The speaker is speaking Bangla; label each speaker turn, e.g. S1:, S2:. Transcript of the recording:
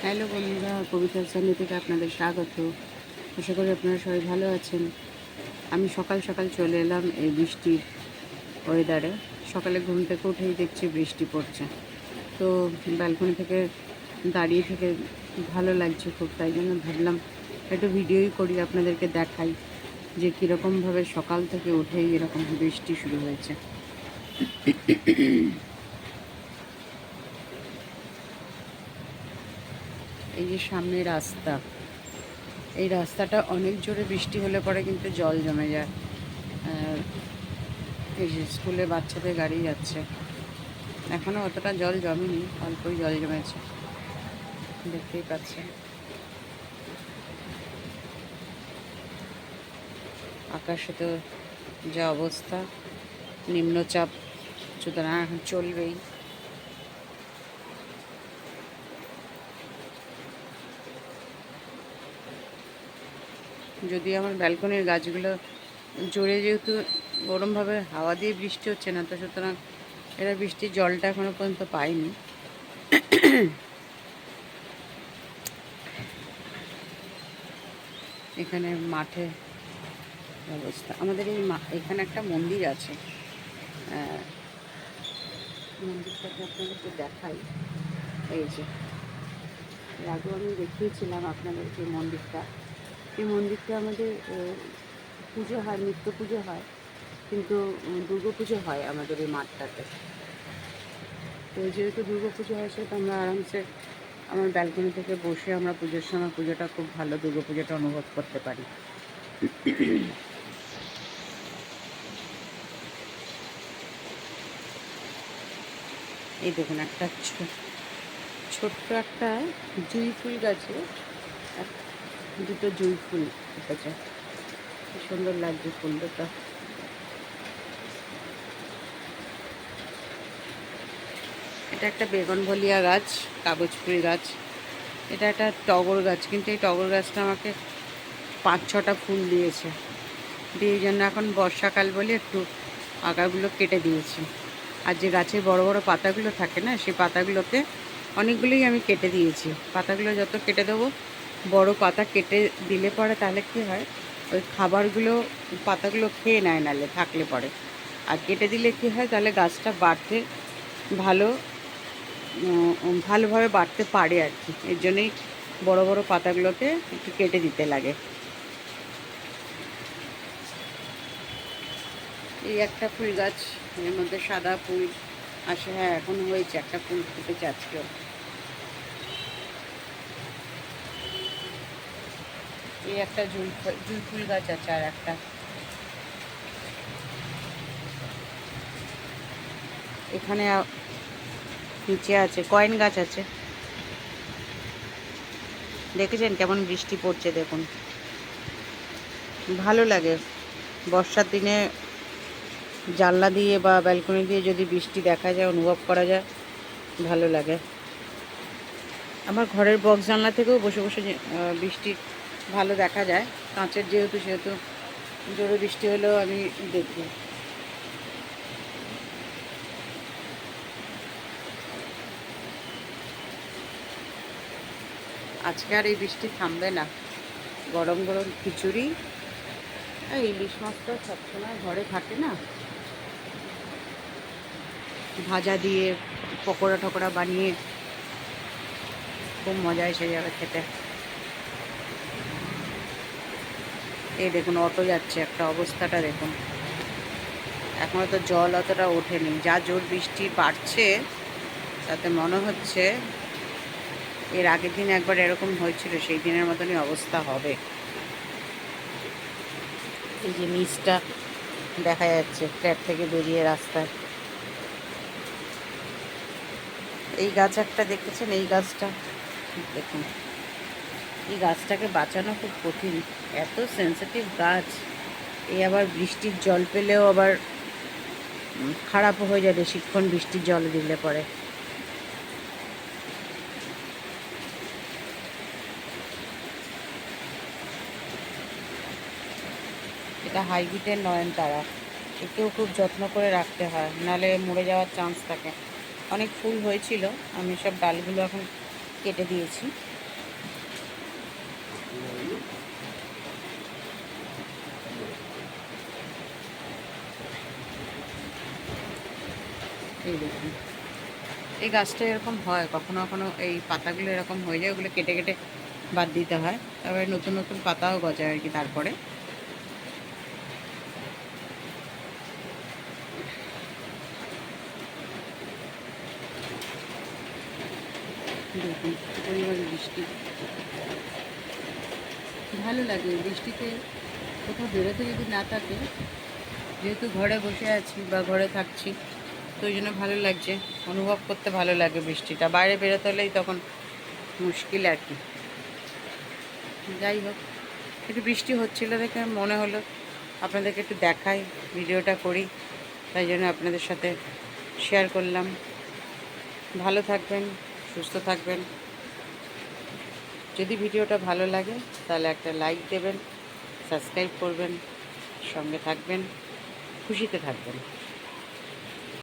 S1: হ্যালো বন্ধুরা, কবিতার চ্যানেল থেকে আপনাদের স্বাগত। আশা করি আপনারা সবাই ভালো আছেন। আমি সকাল সকাল চলে এলাম এই বৃষ্টির ওয়েদারে। সকালে ঘুম থেকে উঠেই দেখছি বৃষ্টি পড়ছে। তো ব্যালকনি থেকে দাঁড়িয়ে থেকে ভালো লাগছে খুব, তাই জন্য ভাবলাম একটু ভিডিওই করি, আপনাদেরকে দেখাই যে কীরকমভাবে সকাল থেকে উঠেই এরকম বৃষ্টি শুরু হয়েছে। এই যে সামনে রাস্তা, এই রাস্তাটা অনেক জোরে বৃষ্টি হলে পরে কিন্তু জল জমে যায়। আর এই যে স্কুলে বাচ্চাদের গাড়ি যাচ্ছে, এখনও অতটা জল জমেনি, অল্পই জল জমেছে, দেখতেই পাচ্ছেন। আকাশে তো যা অবস্থা, নিম্নচাপ, সুতরাং এখন চলবেই। যদি আমার ব্যালকনির গাছগুলো জোরে, যেহেতু গরমভাবে হাওয়া দিয়ে বৃষ্টি হচ্ছে না, তো সুতরাং এরা বৃষ্টির জলটা এখনো পর্যন্ত পায়নি। এখানে মাঠে অবস্থা, আমাদের এই এখানে একটা মন্দির আছে, মন্দিরটাকে আপনাদেরকে দেখাই। এই যে আগেও আমি দেখিয়েছিলাম আপনাদেরকে মন্দিরটা। এই মন্দিরটা আমাদের পুজো হয়, নিত্য পুজো হয়, কিন্তু দুর্গা পুজো হয় আমাদের এই মাঠটাতে। তো যেহেতু দুর্গা পুজো হয়, সেটা আমরা আরামসে আমার ব্যালকনি থেকে বসে আমরা পুজোর সময় পুজোটা খুব ভালো, দুর্গা পুজোটা অনুভব করতে পারি। এই দেখুন, একটা ছোট্ট একটা জুঁই ফুল গাছে দুটো জুঁই ফুল উঠেছে, কি সুন্দর লাগছে ফুল দুটো। এটা একটা বেগুনভলিয়া গাছ, কাগজফুল গাছ। এটা একটা টগর গাছ, কিন্তু এই টগর গাছটা আমাকে 5-6টা ফুল দিয়েছে, দিয়ে জন্য এখন বর্ষাকাল বলে একটু আগাগুলো কেটে দিয়েছি। আর যে গাছের বড় বড় পাতাগুলো থাকে না, সেই পাতাগুলোতে অনেকগুলোই আমি কেটে দিয়েছি। পাতাগুলো যত কেটে দেবো, বড় পাতা কেটে দিলে পরে তাহলে কি হয়, ওই খাবারগুলো পাতাগুলো খেয়ে নেয়, নালে থাকলে পরে। আর কেটে দিলে কি হয়, তাহলে গাছটা বাড়তে ভালোভাবে বাড়তে পারে আর কি। এর জন্যই বড় বড় পাতাগুলোকে একটু কেটে দিতে লাগে। এই একটা ফুল গাছ, এর মধ্যে সাদা ফুল আসে। হ্যাঁ, এখন হয়েছে, একটা ফুল ফুটেছে আজকেও। এই একটা জুঁই ফুল গাছ আছে, আর একটা এখানে নিচে আছে, কয়েন গাছ আছে। দেখেছেন কেমন বৃষ্টি পড়ছে, দেখুন ভালো লাগে। বর্ষার দিনে জানলা দিয়ে বা ব্যালকনি দিয়ে যদি বৃষ্টি দেখা যায়, অনুভব করা যায়, ভালো লাগে। আমার ঘরের বক্স জানলা থেকেও বসে বসে বৃষ্টি ভালো দেখা যায়, কাঁচের যেহেতু, সেহেতু জোরে বৃষ্টি হলেও আমি দেখি। আজকে আর এই বৃষ্টি থামবে না। গরম গরম খিচুড়ি, ইলিশ মাছ তো সবসময় ঘরে থাকে না, ভাজা দিয়ে পকোড়া টকোড়া বানিয়ে খুব মজা এসে যাবে খেতে। এই দেখুন, অটো যাচ্ছে, একটা অবস্থাটা দেখুন। এখনও তো জল অতটা ওঠেনি, যা জোর বৃষ্টি বাড়ছে তাতে মনে হচ্ছে এর আগের দিন একবার এরকম হয়েছিল, সেই দিনের মতনই অবস্থা হবে। এই যে নিচটা দেখা যাচ্ছে ফ্ল্যাট থেকে বেরিয়ে রাস্তায়। এই গাছ একটা দেখেছেন, এই গাছটা দেখুন, এই গাছটাকে বাঁচানো খুব কঠিন, এত সেন্সিটিভ গাছ। এই আবার বৃষ্টির জল পেলেও আবার খারাপও হয়ে যায় বেশিক্ষণ বৃষ্টির জল দিলে পরে। এটা হাইব্রিডের নয়নতারা, একেও খুব যত্ন করে রাখতে হয়, নাহলে মরে যাওয়ার চান্স থাকে। অনেক ফুল হয়েছিল, আমি সব ডালগুলো এখন কেটে দিয়েছি। এই দেখুন, এই গাছটা এরকম হয় কখনো কখনো, এই পাতাগুলো এরকম হয়ে যায়, ওগুলো কেটে কেটে বাদ দিতে হয়, তারপরে নতুন নতুন পাতাও গজায় আর কি। তারপরে দেখুন কি পরিমাণ বৃষ্টি, ভালো লাগে বৃষ্টিতে। কোথাও বেরোতে যদি না থাকে, যেহেতু ঘরে বসে আছি বা ঘরে থাকছি, তো ওই জন্য ভালো লাগছে, অনুভব করতে ভালো লাগে বৃষ্টিটা। বাইরে বেরোতে হলেই তখন মুশকিল আর কি। যাই হোক, একটু বৃষ্টি হচ্ছিলো দেখে মনে হলো আপনাদেরকে একটু দেখাই, ভিডিওটা করি, তাই জন্য আপনাদের সাথে শেয়ার করলাম। ভালো থাকবেন, সুস্থ থাকবেন। যদি ভিডিওটা ভালো লাগে তাহলে একটা লাইক দেবেন, সাবস্ক্রাইব করবেন, সঙ্গে থাকবেন, খুশিতে থাকবেন।